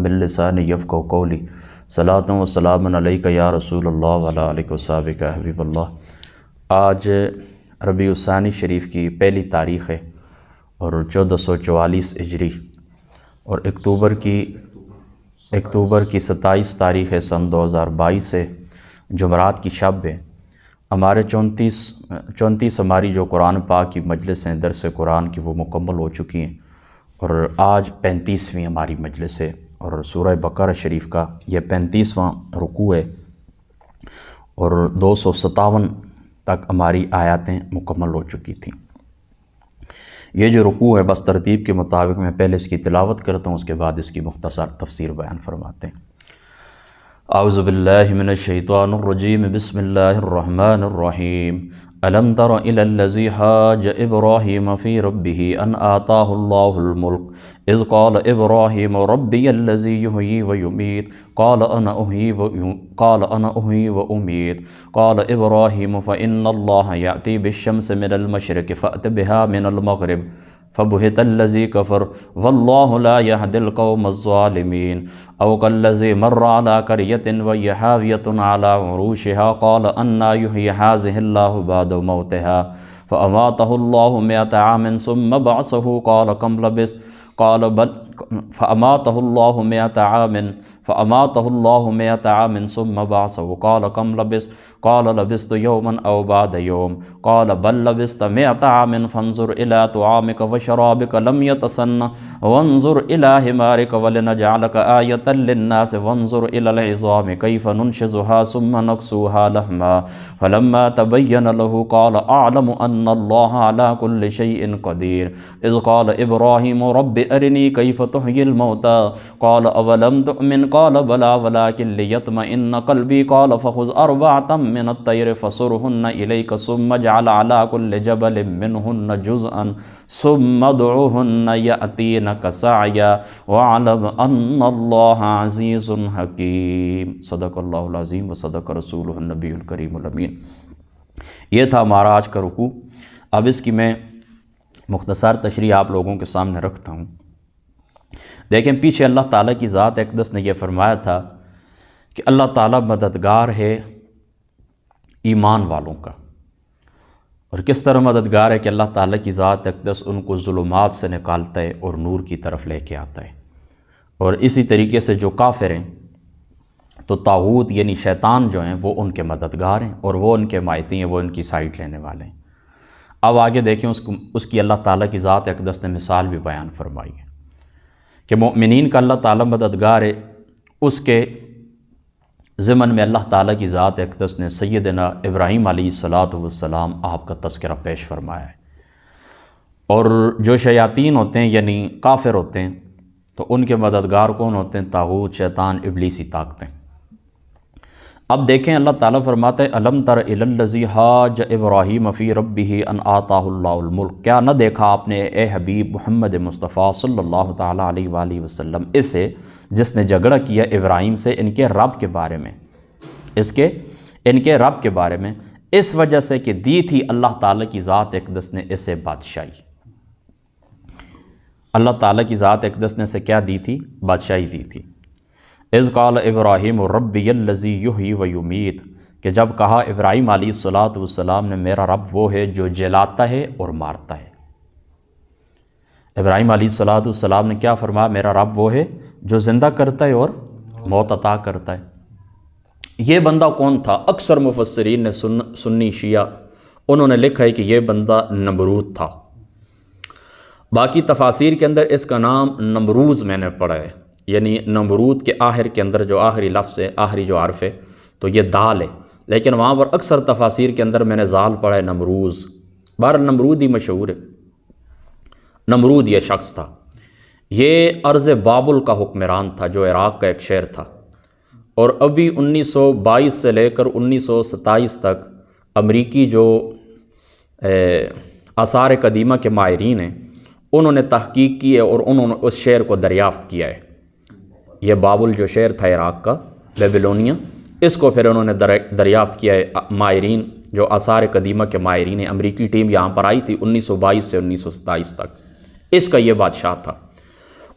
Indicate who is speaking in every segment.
Speaker 1: باللسان یفقهوا قولی صلاۃ و سلام علیک یا رسول اللہ وعلی آلہ وصحبہ حبیب اللہ۔ آج ربیع الثانی شریف کی پہلی تاریخ ہے اور 1444 ہجری اور اکتوبر کی 27 تاریخ ہے سن 2022 ہے، جمعرات کی شب ہے۔ ہمارے 34 ہماری جو قرآن پاک کی مجلس ہیں درس قرآن کی وہ مکمل ہو چکی ہیں اور آج 35ویں ہماری مجلس ہے اور سورہ بقرہ شریف کا یہ 35واں رکوع ہے اور 257 تک ہماری آیاتیں مکمل ہو چکی تھیں۔ یہ جو رکوع ہے بس ترتیب کے مطابق میں پہلے اس کی تلاوت کرتا ہوں، اس کے بعد اس کی مختصر تفسیر بیان فرماتے ہیں۔ اعوذ باللہ من الشیطان الرجیم، بسم اللہ الرحمن الرحیم۔ الم تر الی الذی حاج ابراہیم فی ربہ ان آتاہ اللہ الملک اذ قال ابراہیم ربی الذی یحیی ویمیت قال انا احیی وامیت قال ابراہیم فإن اللہ یأتی بالشمس من المشرق فأت بها من المغرب فبہت الذی کفر واللہ لا یہدی القوم الظالمین۔ او کالذی مر علی قریۃ وہی خاویۃ علی عروشہا قال انا یحیی ہذہ اللہ بعد موتہا فاماتہ اللہ مئۃ عام ثم بعثہ قال کم لبثت قال بل فاماتہ اللہ مئۃ عام ثم بعثہ قال کم لبثت قال لبثت یوما او بعد یوم قال بل لبثت مئۃ عام فانظر الی طعامک وشرابک لم یتسنہ وانظر الی حمارک ولنجعلک آیۃ للناس وانظر الی العظام کیف ننشزها ثم نکسوها لحما فلما تبین له قال اعلم ان اللہ علی کل شیء قدیر اذ قال ابراہیم رب ارنی کیف تحیی الموتى قال اولم تؤمن قال بلی ولکن لیطمئن قلبی قال فخذ اربعۃ من الطیر فصرهن الیک ثم اجعل علی کل جبل منهن جزءا ثم ادعوهن یأتینک سعیا واعلم ان اللہ عزیز حکیم۔ صدق اللہ العظیم و صدق رسولہ النبی الکریم الامین۔ یہ تھا ہمارا آج کا رکوع۔ اب اس کی میں مختصر تشریح آپ لوگوں کے سامنے رکھتا ہوں۔ دیکھیں پیچھے اللہ تعالیٰ کی ذات اقدس نے یہ فرمایا تھا کہ اللہ تعالیٰ مددگار ہے ایمان والوں کا، اور کس طرح مددگار ہے کہ اللہ تعالیٰ کی ذات اقدس ان کو ظلمات سے نکالتا ہے اور نور کی طرف لے کے آتا ہے۔ اور اسی طریقے سے جو کافر ہیں تو طاغوت یعنی شیطان جو ہیں وہ ان کے مددگار ہیں اور وہ ان کے مائتی ہیں، وہ ان کی سائٹ لینے والے ہیں۔ اب آگے دیکھیں اس کی اللہ تعالیٰ کی ذات اقدس نے مثال بھی بیان فرمائی ہے کہ مؤمنین کا اللہ تعالیٰ مددگار ہے، اس کے ضمن میں اللہ تعالیٰ کی ذات اقدس نے سیدنا ابراہیم علیہ السلام آپ کا تذکرہ پیش فرمایا ہے۔ اور جو شیاطین ہوتے ہیں یعنی کافر ہوتے ہیں تو ان کے مددگار کون ہوتے ہیں؟ طاغوت، شیطان، ابلیسی طاقتیں۔ اب دیکھیں اللہ تعالیٰ فرماتا ہے الم تر الی الذی حاج ابراہیم فی ربہ ان آتاہ اللہ الملک، کیا نہ دیکھا آپ نے اے حبیب محمد مصطفیٰ صلی اللہ تعالیٰ علیہ وآلہ وسلم اسے جس نے جھگڑا کیا ابراہیم سے ان کے رب کے بارے میں، ان کے رب کے بارے میں، اس وجہ سے کہ دی تھی اللہ تعالیٰ کی ذات اقدس نے اسے بادشاہی۔ اللہ تعالیٰ کی ذات اقدس نے اسے کیا دی تھی؟ بادشاہی دی تھی۔ اذ قال ابراہیم ربی الذی یحیی ویمیت، کہ جب کہا ابراہیم علیہ السلام نے میرا رب وہ ہے جو جلاتا ہے اور مارتا ہے۔ ابراہیم علیہ السلام نے کیا فرمایا؟ میرا رب وہ ہے جو زندہ کرتا ہے اور موت عطا کرتا ہے۔ یہ بندہ کون تھا؟ اکثر مفسرین نے سنی شیعہ انہوں نے لکھا ہے کہ یہ بندہ نمرود تھا۔ باقی تفاسیر کے اندر اس کا نام نمروز میں نے پڑھا ہے، یعنی نمرود کے آخر کے اندر جو آخری لفظ ہے، آخری جو حرف ہے تو یہ دال ہے، لیکن وہاں پر اکثر تفاسیر کے اندر میں نے زال پڑھا ہے نمروز۔ بہر نمرود ہی مشہور ہے۔ نمرود یہ شخص تھا، یہ ارض بابل کا حکمران تھا جو عراق کا ایک شہر تھا، اور ابھی 1922 سے لے کر 1927 تک امریکی جو آثار قدیمہ کے ماہرین ہیں انہوں نے تحقیق کی ہے اور انہوں نے اس شہر کو دریافت کیا ہے۔ یہ بابل جو شہر تھا عراق کا، بیبلونیا، اس کو پھر انہوں نے دریافت کیا ہے ماہرین جو آثار قدیمہ کے ماہرین ہیں۔ امریکی ٹیم یہاں پر آئی تھی 1922 سے 1927 تک، اس کا یہ بادشاہ تھا۔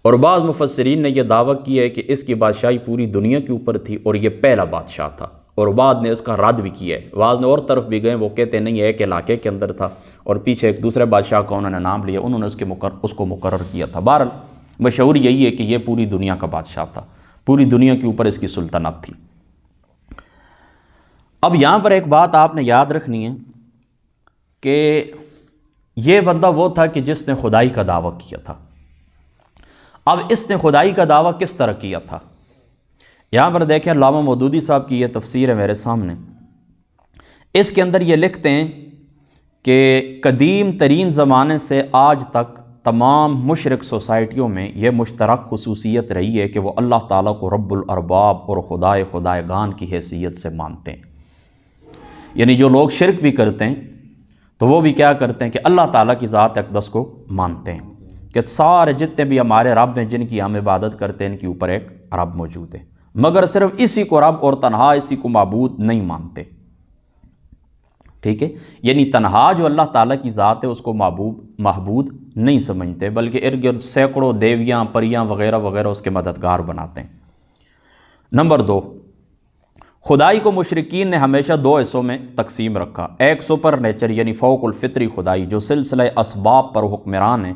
Speaker 1: اور بعض مفسرین نے یہ دعویٰ کیا ہے کہ اس کی بادشاہی پوری دنیا کے اوپر تھی اور یہ پہلا بادشاہ تھا، اور بعد نے اس کا رد بھی کیا ہے، بعض نے اور طرف بھی گئے، وہ کہتے نہیں ایک علاقے کے اندر تھا اور پیچھے ایک دوسرے بادشاہ کا انہوں نے نام لیا، انہوں نے اس کو مقرر کیا تھا۔ بہرحال مشہور یہی ہے کہ یہ پوری دنیا کا بادشاہ تھا، پوری دنیا کے اوپر اس کی سلطنت تھی۔ اب یہاں پر ایک بات آپ نے یاد رکھنی ہے کہ یہ بندہ وہ تھا کہ جس نے خدائی کا دعویٰ کیا تھا۔ اب اس نے خدائی کا دعویٰ کس طرح کیا تھا؟ یہاں پر دیکھیں علامہ مودودی صاحب کی یہ تفسیر ہے میرے سامنے، اس کے اندر یہ لکھتے ہیں کہ قدیم ترین زمانے سے آج تک تمام مشرک سوسائٹیوں میں یہ مشترک خصوصیت رہی ہے کہ وہ اللہ تعالیٰ کو رب الارباب اور خدائے گان کی حیثیت سے مانتے ہیں۔ یعنی جو لوگ شرک بھی کرتے ہیں تو وہ بھی کیا کرتے ہیں کہ اللہ تعالیٰ کی ذات اقدس کو مانتے ہیں کہ سارے جتنے بھی ہمارے رب ہیں جن کی ہم عبادت کرتے ہیں ان کے اوپر ایک رب موجود ہے، مگر صرف اسی کو رب اور تنہا اسی کو معبود نہیں مانتے۔ ٹھیک ہے، یعنی تنہا جو اللہ تعالیٰ کی ذات ہے اس کو محبود نہیں سمجھتے، بلکہ ارد گرد سینکڑوں دیویاں پریاں وغیرہ وغیرہ اس کے مددگار بناتے ہیں۔ نمبر 2، خدائی کو مشرکین نے ہمیشہ 2 حصوں میں تقسیم رکھا، ایک سپر نیچر یعنی فوق الفطری خدائی جو سلسلہ اسباب پر حکمران ہے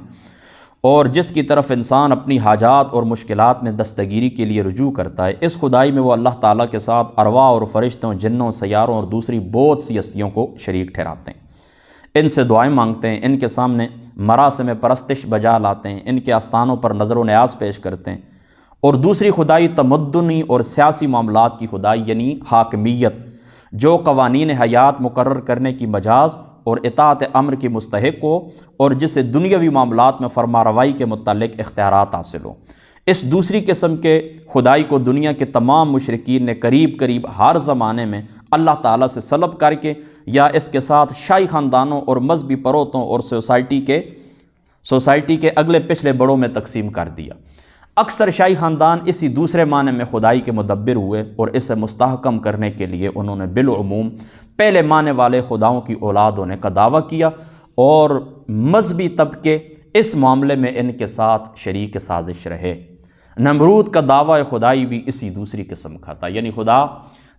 Speaker 1: اور جس کی طرف انسان اپنی حاجات اور مشکلات میں دستگیری کے لیے رجوع کرتا ہے۔ اس خدائی میں وہ اللہ تعالیٰ کے ساتھ ارواح اور فرشتوں، جنوں، سیاروں اور دوسری بہت سی ہستیوں کو شریک ٹھہراتے ہیں، ان سے دعائیں مانگتے ہیں، ان کے سامنے مراسم پرستش بجا لاتے ہیں، ان کے آستانوں پر نظر و نیاز پیش کرتے ہیں۔ اور دوسری خدائی تمدنی اور سیاسی معاملات کی خدائی یعنی حاکمیت جو قوانین حیات مقرر کرنے کی مجاز اور اطاعت امر کی مستحق ہو اور جسے دنیاوی معاملات میں فرما روائی کے متعلق اختیارات حاصل ہو۔ اس دوسری قسم کے خدائی کو دنیا کے تمام مشرکین نے قریب ہر زمانے میں اللہ تعالیٰ سے سلب کر کے یا اس کے ساتھ شاہی خاندانوں اور مذہبی پروتوں اور سوسائٹی کے اگلے پچھلے بڑوں میں تقسیم کر دیا۔ اکثر شاہی خاندان اسی دوسرے معنی میں خدائی کے مدبر ہوئے اور اسے مستحکم کرنے کے لیے انہوں نے بالعموم پہلے معنی والے خداؤں کی اولاد ہونے کا دعویٰ کیا، اور مذہبی طبقے اس معاملے میں ان کے ساتھ شریک سازش رہے۔ نمرود کا دعویٰ خدائی بھی اسی دوسری قسم کا تھا، یعنی خدا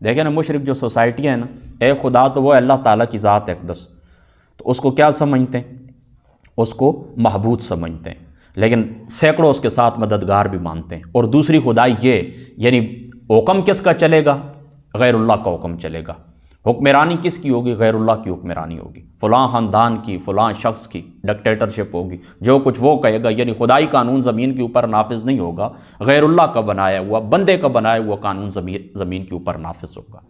Speaker 1: دیکھیں نا، مشرک جو سوسائٹیاں ہیں نا، ایک خدا تو وہ ہے اللہ تعالیٰ کی ذات اقدس، تو اس کو کیا سمجھتے ہیں؟ اس کو معبود سمجھتے ہیں، لیکن سینکڑوں اس کے ساتھ مددگار بھی مانتے ہیں۔ اور دوسری خدائی یہ یعنی حکم کس کا چلے گا؟ غیر اللہ کا حکم چلے گا۔ حکمرانی کس کی ہوگی؟ غیر اللہ کی حکمرانی ہوگی، فلاں خاندان کی، فلاں شخص کی ڈکٹیٹرشپ ہوگی، جو کچھ وہ کہے گا، یعنی خدائی قانون زمین کے اوپر نافذ نہیں ہوگا، غیر اللہ کا بنایا ہوا، بندے کا بنایا ہوا قانون زمین کے اوپر نافذ ہوگا۔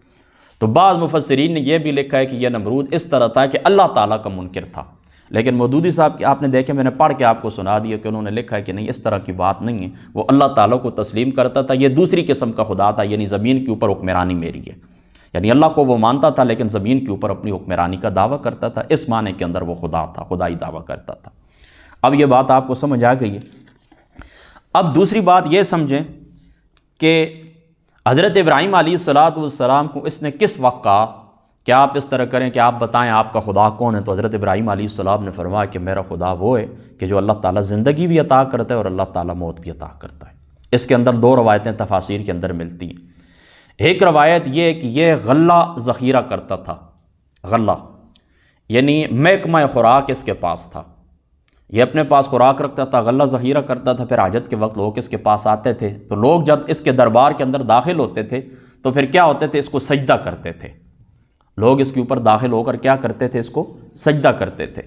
Speaker 1: تو بعض مفسرین نے یہ بھی لکھا ہے کہ یہ نمرود اس طرح تھا کہ اللہ تعالیٰ کا منکر تھا، لیکن مودودی صاحب کی آپ نے دیکھے، میں نے پڑھ کے آپ کو سنا دیا کہ انہوں نے لکھا ہے کہ نہیں، اس طرح کی بات نہیں ہے، وہ اللہ تعالیٰ کو تسلیم کرتا تھا، یہ دوسری قسم کا خدا تھا، یعنی زمین کے اوپر حکمرانی میری ہے، یعنی اللہ کو وہ مانتا تھا لیکن زمین کے اوپر اپنی حکمرانی کا دعویٰ کرتا تھا، اس معنی کے اندر وہ خدا تھا، خدائی دعویٰ کرتا تھا۔ اب یہ بات آپ کو سمجھ آ گئی ہے۔ اب دوسری بات یہ سمجھیں کہ حضرت ابراہیم علیہ السلام کو اس نے کس وقت کہا کہ آپ اس طرح کریں کہ آپ بتائیں آپ کا خدا کون ہے؟ تو حضرت ابراہیم علیہ السلام نے فرمایا کہ میرا خدا وہ ہے کہ جو اللہ تعالیٰ زندگی بھی عطا کرتا ہے اور اللہ تعالیٰ موت بھی عطا کرتا ہے۔ اس کے اندر 2 روایتیں تفاسیر کے اندر ملتی ہیں۔ ایک روایت یہ ہے کہ یہ غلہ ذخیرہ کرتا تھا، غلہ یعنی محکمہ خوراک اس کے پاس تھا، یہ اپنے پاس خوراک رکھتا تھا، غلہ ذخیرہ کرتا تھا، پھر حاجت کے وقت لوگ اس کے پاس آتے تھے تو لوگ جب اس کے دربار کے اندر داخل ہوتے تھے تو پھر کیا ہوتے تھے؟ اس کو سجدہ کرتے تھے، لوگ اس کے اوپر داخل ہو کر کیا کرتے تھے؟ اس کو سجدہ کرتے تھے۔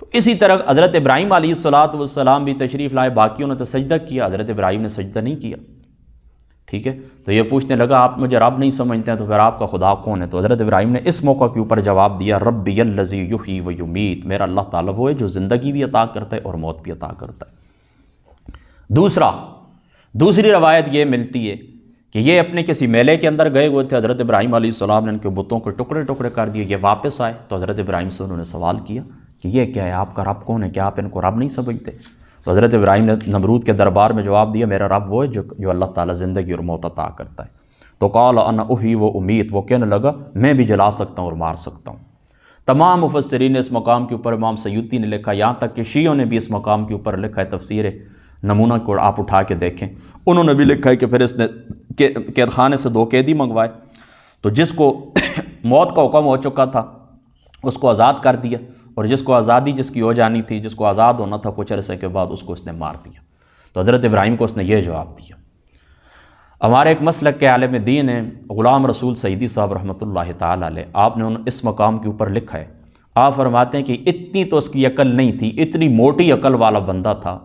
Speaker 1: تو اسی طرح حضرت ابراہیم علیہ السلام بھی تشریف لائے، باقیوں نے تو سجدہ کیا، حضرت ابراہیم نے سجدہ نہیں کیا۔ ٹھیک ہے، تو یہ پوچھنے لگا آپ مجھے رب نہیں سمجھتے ہیں تو پھر آپ کا خدا کون ہے؟ تو حضرت ابراہیم نے اس موقع کے اوپر جواب دیا، ربی الذی یحیی و یمیت، میرا اللہ تعالیٰ وہ ہے جو زندگی بھی عطا کرتا ہے اور موت بھی عطا کرتا ہے۔ دوسری روایت یہ ملتی ہے کہ یہ اپنے کسی میلے کے اندر گئے ہوئے تھے، حضرت ابراہیم علیہ السلام نے ان کے بتوں کو ٹکڑے کر دیے، یہ واپس آئے تو حضرت ابراہیم سے انہوں نے سوال کیا کہ یہ کیا ہے، آپ کا رب کون ہے، کیا آپ ان کو رب نہیں سمجھتے؟ تو حضرت ابراہیم نے نمرود کے دربار میں جواب دیا، میرا رب وہ ہے جو اللہ تعالیٰ زندگی اور موت عطا کرتا ہے۔ تو قال انا احیی و امیت، وہ کہنے لگا میں بھی جلا سکتا ہوں اور مار سکتا ہوں۔ تمام مفسرین نے اس مقام کے اوپر، امام سیوطی نے لکھا، یہاں تک کہ شیعوں نے بھی اس مقام کے اوپر لکھا ہے، تفسیر نمونہ کو آپ اٹھا کے دیکھیں۔ انہوں نے بھی لکھا ہے کہ پھر اس نے قید خانے سے 2 قیدی منگوائے، تو جس کو موت کا حکم ہو چکا تھا اس کو آزاد کر دیا، اور جس کو آزادی جس کی ہو جانی تھی، جس کو آزاد ہونا تھا کچھ عرصے کے بعد، اس کو اس نے مار دیا۔ تو حضرت ابراہیم کو اس نے یہ جواب دیا۔ ہمارے ایک مسلک کے عالم دین ہیں غلام رسول سعیدی صاحب رحمۃ اللہ تعالی علیہ، آپ نے اس مقام کے اوپر لکھا ہے، آپ فرماتے ہیں کہ اتنی تو اس کی عقل نہیں تھی، اتنی موٹی عقل والا بندہ تھا،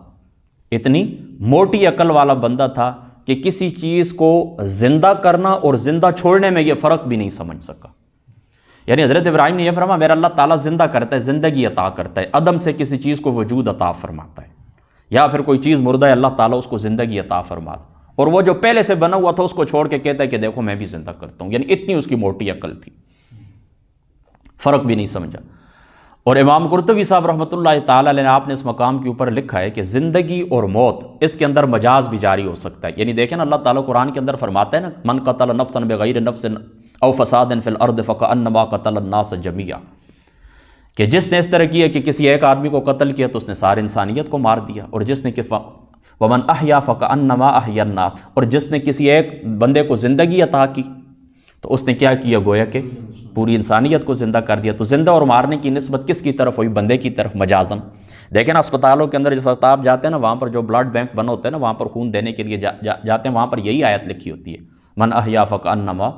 Speaker 1: اتنی موٹی عقل والا بندہ تھا کہ کسی چیز کو زندہ کرنا اور زندہ چھوڑنے میں یہ فرق بھی نہیں سمجھ سکا۔ یعنی حضرت ابراہیم نے یہ فرمایا میرا اللہ تعالیٰ زندہ کرتا ہے، زندگی عطا کرتا ہے، عدم سے کسی چیز کو وجود عطا فرماتا ہے، یا پھر کوئی چیز مردہ ہے اللہ تعالیٰ اس کو زندگی عطا فرماتا، اور وہ جو پہلے سے بنا ہوا تھا اس کو چھوڑ کے کہتا ہے کہ دیکھو میں بھی زندہ کرتا ہوں۔ یعنی اتنی اس کی موٹی عقل تھی، فرق بھی نہیں سمجھا۔ اور امام قرطبی صاحب رحمۃ اللہ تعالیٰ علیہ نے آپ نے اس مقام کے اوپر لکھا ہے کہ زندگی اور موت اس کے اندر مجاز بھی جاری ہو سکتا ہے۔ یعنی دیکھیں نا اللہ تعالیٰ قرآن کے اندر فرماتا ہے نا من قتل نفسا بغیر نفس او فساد فی الارض فکأنما قتل الناس جمیعا، کہ جس نے اس طرح کیا کہ کسی ایک آدمی کو قتل کیا تو اس نے ساری انسانیت کو مار دیا، اور جس نے ومن احیا فکأنما احیا الناس، اور جس نے کسی ایک بندے کو زندگی عطا کی تو اس نے کیا کیا، گویا کہ پوری انسانیت کو زندہ کر دیا۔ تو زندہ اور مارنے کی نسبت کس کی طرف ہوئی، بندے کی طرف مجازن۔ دیکھیں نا اسپتالوں کے اندر جس وقت آپ جاتے ہیں نا، وہاں پر جو بلڈ بینک بنا ہوتا ہے نا، وہاں پر خون دینے کے لیے جاتے ہیں، وہاں پر یہی آیت لکھی ہوتی ہے من احیا فکأنما۔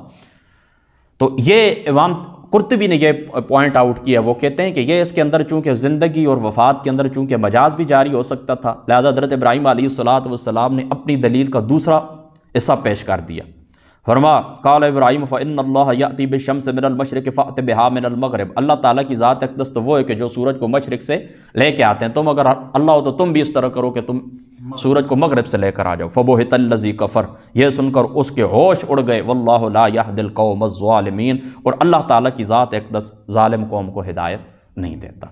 Speaker 1: تو یہ امام قرطبی نے یہ پوائنٹ آؤٹ کیا، وہ کہتے ہیں کہ یہ اس کے اندر چونکہ زندگی اور وفات کے اندر چونکہ مجاز بھی جاری ہو سکتا تھا، لہذا حضرت ابراہیم علیہ السلام نے اپنی دلیل کا دوسرا حصہ پیش کر دیا۔ فرما قال ابراہیم فإن اللہ یأتی بالشمس من المشرق فأت بہا من المغرب، اللہ تعالیٰ کی ذات اقدس تو وہ ہے کہ جو سورج کو مشرق سے لے کے آتے ہیں، تم اگر اللہ ہو تو تم بھی اس طرح کرو کہ تم سورج کو مغرب سے لے کر آ جاؤ۔ فبہت الذی کفر، یہ سن کر اس کے ہوش اڑ گئے، واللہ لا یہدی القوم الظالمین، اور اللہ تعالیٰ کی ذات اقدس ظالم قوم کو ہدایت نہیں دیتا۔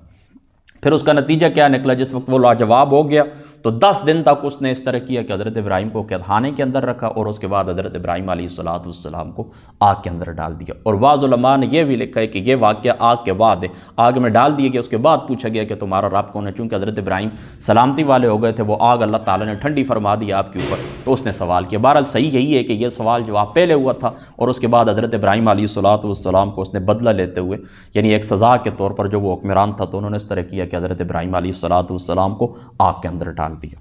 Speaker 1: پھر اس کا نتیجہ کیا نکلا، جس وقت وہ لاجواب ہو گیا تو 10 دن تک اس نے اس طرح کیا کہ حضرت ابراہیم کو قید خانے کے اندر رکھا، اور اس کے بعد حضرت ابراہیم علیہ السلام کو آگ کے اندر ڈال دیا۔ اور بعض علماء نے یہ بھی لکھا ہے کہ یہ واقعہ آگ کے بعد ہے، آگ میں ڈال دیے گیا، اس کے بعد پوچھا گیا کہ تمہارا رب کون ہے، چونکہ حضرت ابراہیم سلامتی والے ہو گئے تھے، وہ آگ اللہ تعالیٰ نے ٹھنڈی فرما دی آپ کے اوپر، تو اس نے سوال کیا۔ بہرحال صحیح یہی ہے کہ یہ سوال جواب پہلے ہوا تھا، اور اس کے بعد حضرت ابراہیم علیہ السلام کو اس نے بدلہ لیتے ہوئے، یعنی ایک سزا کے طور پر، جو وہ حکمران تھا تو انہوں نے اس طرح کیا کہ حضرت ابراہیم علیہ السلام کو آگ کے اندر ڈال دیا۔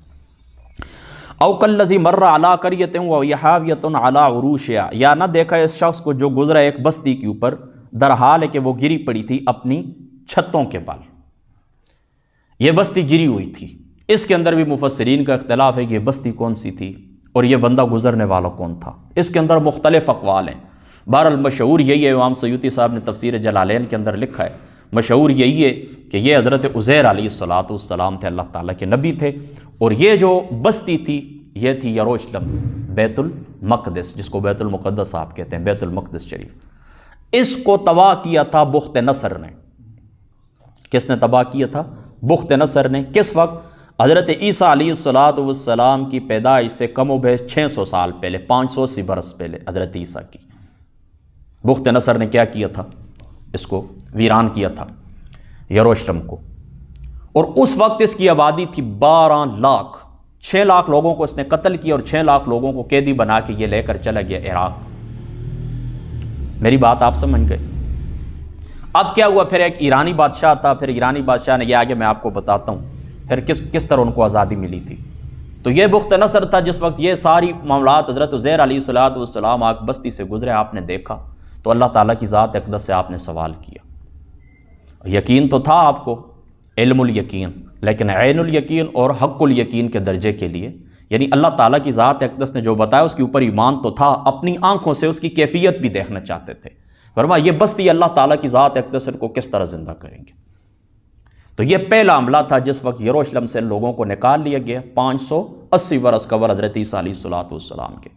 Speaker 1: او کالذی مر علی قریۃ وہی خاویۃ علی عروشہا، یا نہ دیکھا اس شخص کو جو گزرا ایک بستی کے اوپر، در حال ہے کہ وہ گری پڑی تھی اپنی چھتوں کے بل۔ یہ بستی گری ہوئی تھی، اس کے اندر بھی مفسرین کا اختلاف ہے کہ یہ بستی کون سی تھی اور یہ بندہ گزرنے والا کون تھا، اس کے اندر مختلف اقوال ہیں۔ بہرحال مشہور یہی ہے، امام سیوطی صاحب نے تفسیر جلالین کے اندر لکھا ہے، مشہور یہی ہے کہ یہ حضرت عزیر علیہ السلام تھے، اللہ تعالیٰ کے نبی تھے، اور یہ جو بستی تھی یہ تھی یروشلم، بیت المقدس، جس کو بیت المقدس آپ کہتے ہیں، بیت المقدس شریف۔ اس کو تباہ کیا تھا بخت نصر نے۔ کس نے تباہ کیا تھا؟ بخت نصر نے۔ کس وقت؟ حضرت عیسیٰ علیہ السلام کی پیدائش سے کم و بیش 600 سال پہلے، 580 برس پہلے حضرت عیسیٰ کی۔ بخت نصر نے کیا کیا تھا؟ اس کو ویران کیا تھا، یروشلم کو، اور اس وقت اس کی آبادی تھی 12 لاکھ۔ 6 لاکھ لوگوں کو اس نے قتل کیا اور 6 لاکھ لوگوں کو قیدی بنا کے یہ لے کر چلا گیا عراق۔ میری بات آپ سمجھ گئے؟ اب کیا ہوا؟ پھر ایک ایرانی بادشاہ تھا، پھر ایرانی بادشاہ نے، یہ آگے میں آپ کو بتاتا ہوں پھر کس طرح ان کو آزادی ملی تھی۔ تو یہ بخت نصر تھا جس وقت یہ ساری معاملات حضرت عزیر علیہ السلام آگ بستی سے گزرے، آپ نے دیکھا تو اللہ تعالیٰ کی ذات اقدس سے آپ نے سوال کیا۔ یقین تو تھا آپ کو، علم الیقین، لیکن عین الیقین اور حق الیقین کے درجے کے لیے، یعنی اللہ تعالیٰ کی ذات اقدس نے جو بتایا اس کے اوپر ایمان تو تھا، اپنی آنکھوں سے اس کی کیفیت بھی دیکھنا چاہتے تھے۔ فرمایا یہ بستی اللہ تعالیٰ کی ذات اقدس کو کس طرح زندہ کریں گے۔ تو یہ پہلا عملہ تھا جس وقت یروشلم سے لوگوں کو نکال لیا گیا، 580 برس قبل حضرت عیسیٰ علیہ السلام کے،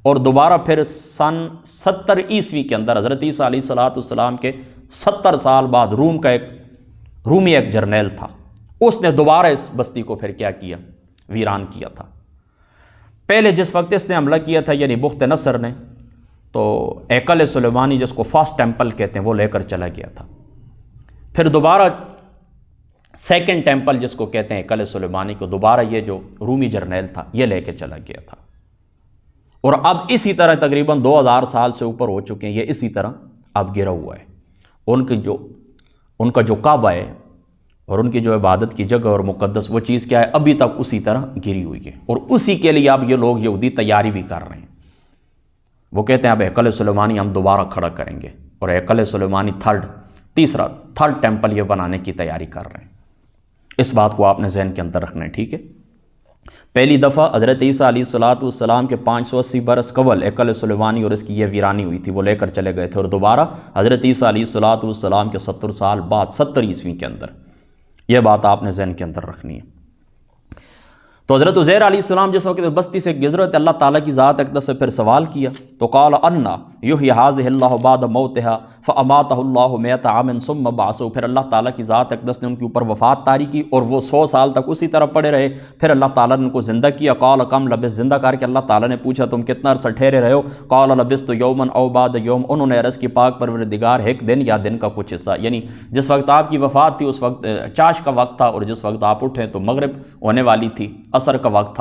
Speaker 1: اور دوبارہ پھر سن 70 عیسوی کے اندر حضرت عیسیٰ علیہ السلام کے 70 سال بعد رومی ایک جرنیل تھا، اس نے دوبارہ اس بستی کو پھر کیا کیا؟ ویران کیا تھا۔ پہلے جس وقت اس نے حملہ کیا تھا یعنی بخت نصر نے، تو ہیکل سلیمانی جس کو فرسٹ ٹیمپل کہتے ہیں وہ لے کر چلا گیا تھا۔ پھر دوبارہ سیکنڈ ٹیمپل جس کو کہتے ہیں ہیکل سلیمانی کو دوبارہ یہ جو رومی جرنیل تھا یہ لے کے چلا گیا تھا، اور اب اسی طرح تقریباً 2000 سال سے اوپر ہو چکے ہیں، یہ اسی طرح اب گرا ہوا ہے۔ ان کا جو کعبہ ہے اور ان کی جو عبادت کی جگہ اور مقدس وہ چیز کیا ہے، ابھی تک اسی طرح گری ہوئی ہے، اور اسی کے لیے اب یہ لوگ یہودی تیاری بھی کر رہے ہیں۔ وہ کہتے ہیں اب ہیکل سلیمانی ہم دوبارہ کھڑا کریں گے، اور ہیکل سلیمانی تھرڈ ٹیمپل یہ بنانے کی تیاری کر رہے ہیں۔ اس بات کو آپ نے ذہن کے اندر رکھنا ہے، ٹھیک ہے۔ پہلی دفعہ حضرت عیسیٰ علیہ السلام کے 580 برس قبل ہیکل سلیمانی اور اس کی یہ ویرانی ہوئی تھی، وہ لے کر چلے گئے تھے، اور دوبارہ حضرت عیسیٰ علیہ السلام کے 70 سال بعد 70 عیسوی کے اندر، یہ بات آپ نے ذہن کے اندر رکھنی ہے۔ تو حضرت عزیر علیہ السلام جس وقت بستی سے گزرے تھے، اللہ تعالیٰ کی ذات اقدس سے پھر سوال کیا، تو قال انا یحیی ھذہ اللہ بعد موتھا فاماتہ اللہ 100 عام ثم بعثہ، پھر اللہ تعالیٰ کی ذات اقدس نے ان کے اوپر وفات طاری کی، اور وہ 100 سال تک اسی طرح پڑے رہے، پھر اللہ تعالیٰ نے ان کو زندہ کیا۔ قال کم لبثت، زندہ کر کے اللہ تعالیٰ نے پوچھا تم کتنا عرصہ ٹھہرے رہے ہو؟ قال لبثت یوما او بعد یوم، انہوں نے عرض کی پاک پروردگار ایک دن یا دن کا کچھ حصہ، یعنی جس وقت آپ کی وفات تھی اس وقت چاش کا وقت تھا، اور جس وقت آپ اٹھے تو مغرب ہونے والی تھی، عصر کا وقت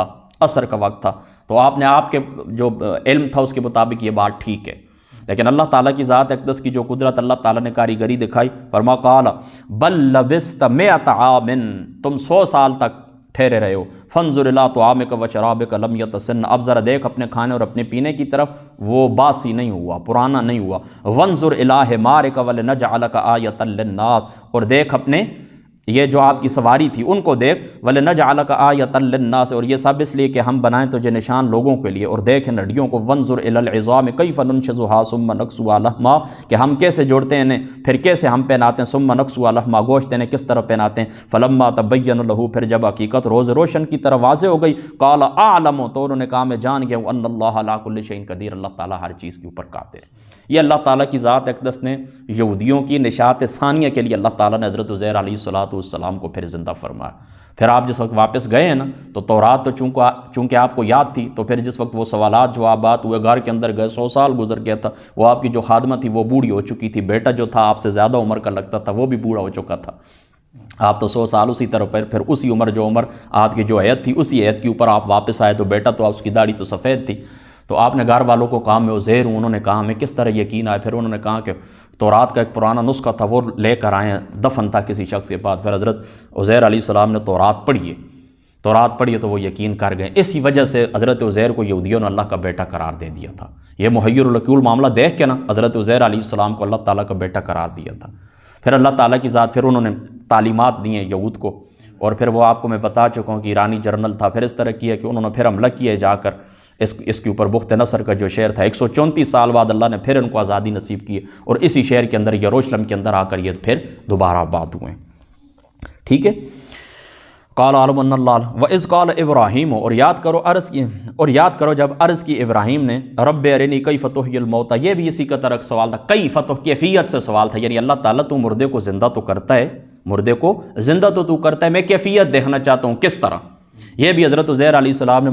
Speaker 1: تھا، تو آپ نے آپ کے جو علم تھا اس کے مطابق یہ بات ٹھیک ہے، لیکن اللہ تعالیٰ کی ذات اقدس کی جو قدرت اللہ تعالیٰ نے کاریگری دکھائی، فرما قال بل لبثت 100 عام، تم 100 سال تک ٹھہرے رہے ہو، فانظر الی طعامک و شرابک لم یتسن، اب ذرا دیکھ اپنے کھانے اور اپنے پینے کی طرف، وہ باسی نہیں ہوا، پرانا نہیں ہوا، وانظر الی حمارک ولنجعلک آیۃ للناس، اور دیکھ اپنے یہ جو آپ کی سواری تھی ان کو دیکھ، وَلِنَجْعَلَكَ آیَةً لِلنَّاسِ، اور یہ سب اس لیے کہ ہم بنائیں تجھے نشان لوگوں کے لیے، اور دیکھ ان ہڈیوں کو، وَانظُرْ إِلَى الْعِظَامِ كَيْفَ نُنشِزُهَا ثُمَّ نَكْسُوهَا لَحْمًا، کہ ہم کیسے جوڑتے ہیں انہیں پھر کیسے ہم پہناتے ہیں، ثُمَّ نَكْسُوهَا لَحْمًا، گوشت انہیں کس طرح پہناتے ہیں، فَلَمَّا تَبَيَّنَ لَهُ، پھر جب حقیقت روشن کی طرح واضح ہو گئی، قَالَ أَعْلَمُ، تو انہوں نے کہا میں جان گیا ہوں، أَنَّ اللَّهَ عَلَىٰ كُلِّ شَيْءٍ قَدِيرٌ، اللہ تعالیٰ ہر چیز کے اوپر قادر ہے۔ یہ اللہ تعالیٰ کی ذات اقدس نے یہودیوں کی نشاط ثانیہ کے لیے اللہ تعالیٰ نے حضرت عزیر علیہ السلام کو پھر زندہ فرمایا۔ پھر آپ جس وقت واپس گئے ہیں نا، تو تورات تو چونکہ آپ کو یاد تھی، تو پھر جس وقت وہ سوالات جو آپ بات ہوئے، گھر کے اندر گئے، 100 سال گزر گیا تھا، وہ آپ کی جو خادمہ تھی وہ بوڑھی ہو چکی تھی، بیٹا جو تھا آپ سے زیادہ عمر کا لگتا تھا وہ بھی بوڑھا ہو چکا تھا، آپ تو 100 سال اسی طرح پھر اسی عمر جو عمر آپ کی جو عیت تھی اسی عیت کے اوپر آپ واپس آئے، تو بیٹا تو آپ اس کی داڑھی تو سفید تھی، تو آپ نے گھر والوں کو کہا میں عزیر ہوں، انہوں نے کہا ہمیں کس طرح یقین آئے، پھر انہوں نے کہا کہ تورات کا ایک پرانا نسخہ تھا وہ لے کر آئے، دفن تھا کسی شخص کے پاس، پھر حضرت عزیر علیہ السلام نے تورات پڑھی تو وہ یقین کر گئے، اسی وجہ سے حضرت عزیر کو یہودیوں نے اللہ کا بیٹا قرار دے دیا تھا۔ یہ محیر العقول معاملہ دیکھ کے نا حضرت عزیر علیہ السلام کو اللہ تعالیٰ کا بیٹا قرار دیا تھا۔ پھر اللہ تعالیٰ کی ذات، پھر انہوں نے تعلیمات دی ہیں یہود کو، اور پھر وہ آپ کو میں بتا چکا ہوں کہ ایرانی جرنل تھا، پھر اس طرح کیا کہ انہوں نے پھر حملہ کیا جا کر اس کے اوپر بخت نصر کا جو شہر تھا، 134 سال بعد اللہ نے پھر ان کو آزادی نصیب کی، اور اسی شہر کے اندر یروشلم کے اندر آ کر یہ پھر دوبارہ آباد ہوئے، ٹھیک ہے۔ قال عالم اللہ وَإِذْ قَالَ ابراہیم، اور یاد کرو جب عرض کی ابراہیم نے رب ارنی کیف تحیی الموتى، یہ بھی اسی کا طرح سوال تھا، کیف تو کیفیت سے سوال تھا، یعنی اللہ تعالیٰ تو مردے کو زندہ تو کرتا ہے، میں کیفیت دیکھنا چاہتا ہوں کس طرح۔ یہ بھی حضرت عزیر علیہ السلام نے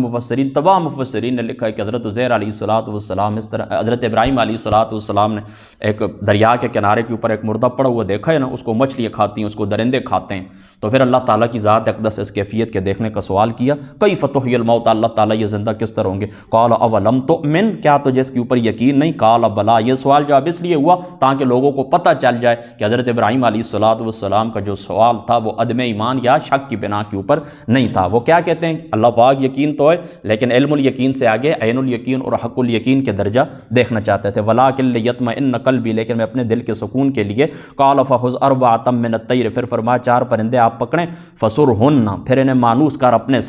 Speaker 1: تمام مفسرین نے لکھا ہے کہ حضرت عزیر علیہ السلام اس طرح، حضرت ابراہیم علیہ السلام نے ایک دریا کے کنارے کے اوپر ایک مردہ پڑا ہوا دیکھا ہے نا، اس کو مچھلیاں کھاتی ہیں، اس کو درندے کھاتے ہیں، تو پھر اللہ تعالیٰ کی ذات اقدس اس کیفیت کے دیکھنے کا سوال کیا، کیف تحیی الموتى، اللہ تعالیٰ یہ زندہ کس طرح ہوں گے، قال اولم تؤمن، کیا تجھے اس کے اوپر یقین نہیں، قال بلا، یہ سوال جواب اس لیے ہوا تاکہ لوگوں کو پتہ چل جائے کہ حضرت ابراہیم علیہ السلام کا جو سوال تھا وہ عدم ایمان یا شک کی بنا کے اوپر نہیں تھا۔ وہ کیا کہتے ہیں، اللہ پاک یقین تو ہے لیکن علم الیقین سے آگے عین الیقین اور حق الیقین کے درجہ دیکھنا چاہتے تھے، ولکن لیطمئن قلبی، لیکن میں اپنے دل کے سکون کے لیے، قال فخذ 4 من الطیر، پھر فرمایا 4 پرندے آپ پکڑیں، فسرہن، پھر انہیں مانوس کر اپنے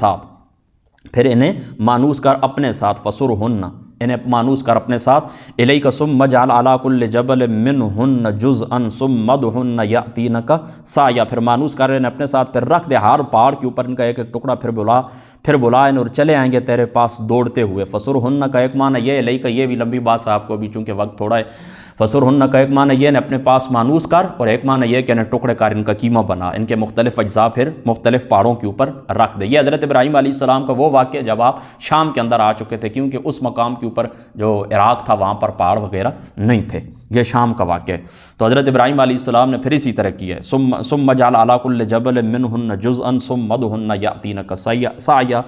Speaker 1: ساتھ، فسرہن، انہیں مانوس کر اپنے ساتھ، الیک ثم اجعل علی کل جبل منہن جزءا ثم ادعہن یاتینک سعیا، پھر مانوس کر انہیں اپنے ساتھ، پھر رکھ دے ہر پہاڑ کے اوپر ان کا ایک ایک ٹکڑا، پھر بلا اور چلے آئیں گے تیرے پاس دوڑتے ہوئے۔ فسرہن کا ایک معنی یہ، الیک، یہ بھی لمبی بات ہے آپ کو ابھی چونکہ وقت تھوڑا ہے، فسرہن کا ایک معنی یہ اپنے پاس مانوس کر، اور ایک معنی یہ کہ انہیں ٹکڑے کر ان کا قیمہ بنا، ان کے مختلف اجزاء پھر مختلف پہاڑوں کے اوپر رکھ دے۔ یہ حضرت ابراہیم علیہ السلام کا وہ واقعہ جب آپ شام کے اندر آ چکے تھے، کیونکہ اس مقام کے اوپر جو عراق تھا وہاں پر پہاڑ وغیرہ نہیں تھے، یہ شام کا واقعہ ہے۔ تو حضرت ابراہیم علیہ السلام نے پھر اسی طرح کیا ہے، ثم جعل علی کل جبل منہن جزءا ثم ادعہن یأتینک سعیا،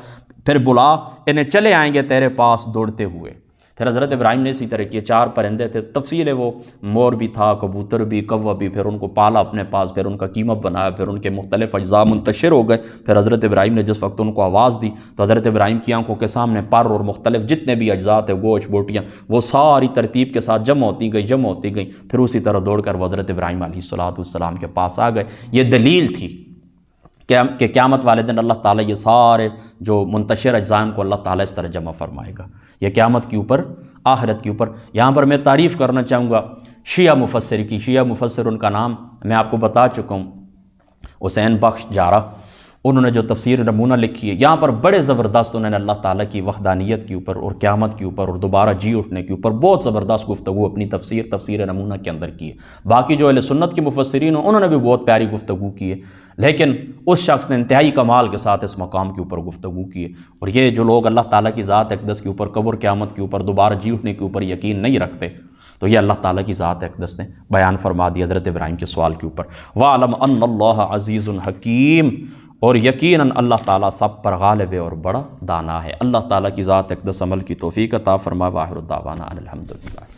Speaker 1: پھر بلا انہیں چلے آئیں گے تیرے پاس دوڑتے ہوئے۔ پھر حضرت ابراہیم نے اسی طرح کیے، 4 پرندے تھے، تفصیل ہے وہ، مور بھی تھا، کبوتر بھی، کوا بھی، پھر ان کو پالا اپنے پاس، پھر ان کا قیمت بنایا، پھر ان کے مختلف اجزاء منتشر ہو گئے۔ پھر حضرت ابراہیم نے جس وقت ان کو آواز دی تو حضرت ابراہیم کی آنکھوں کے سامنے پر اور مختلف جتنے بھی اجزاء تھے، گوشت، بوٹیاں، وہ ساری ترتیب کے ساتھ جمع ہوتی گئیں، پھر اسی طرح دوڑ کر وہ حضرت ابراہیم علیہ السلام کے پاس آ گئے۔ یہ دلیل تھی کہ قیامت والے دن اللہ تعالیٰ یہ سارے جو منتشر اجزاء ان کو اللہ تعالیٰ اس طرح جمع فرمائے گا، یہ قیامت کے اوپر، آخرت کے اوپر۔ یہاں پر میں تعریف کرنا چاہوں گا شیعہ مفسر کی، شیعہ مفسر ان کا نام میں آپ کو بتا چکا ہوں، حسین بخش جارہ، انہوں نے جو تفسیر نمونہ لکھی ہے، یہاں پر بڑے زبردست انہوں نے اللہ تعالیٰ کی وحدانیت کے اوپر اور قیامت کے اوپر اور دوبارہ جی اٹھنے کے اوپر بہت زبردست گفتگو اپنی تفسیر نمونہ کے اندر کی ہے۔ باقی جو اہل سنت کے مفسرین انہوں نے بھی بہت پیاری گفتگو کی ہے، لیکن اس شخص نے انتہائی کمال کے ساتھ اس مقام کے اوپر گفتگو کی ہے۔ اور یہ جو لوگ اللہ تعالیٰ کی ذات اقدس کے اوپر، قبر قیامت کے اوپر، دوبارہ جی اٹھنے کے اوپر یقین نہیں رکھتے، تو یہ اللہ تعالیٰ کی ذات اقدس نے بیان فرما دی حضرت ابراہیم کے سوال کے اوپر۔ وَعْلَمْ أَنَّ اللَّهَ عَزِيزٌ حَكِيمٌ، اور یقیناً اللہ تعالیٰ سب پر غالب ہے اور بڑا دانا ہے۔ اللہ تعالیٰ کی ذات اقدس عمل کی توفیق عطا فرما۔ واخر دعوانا الحمدللہ۔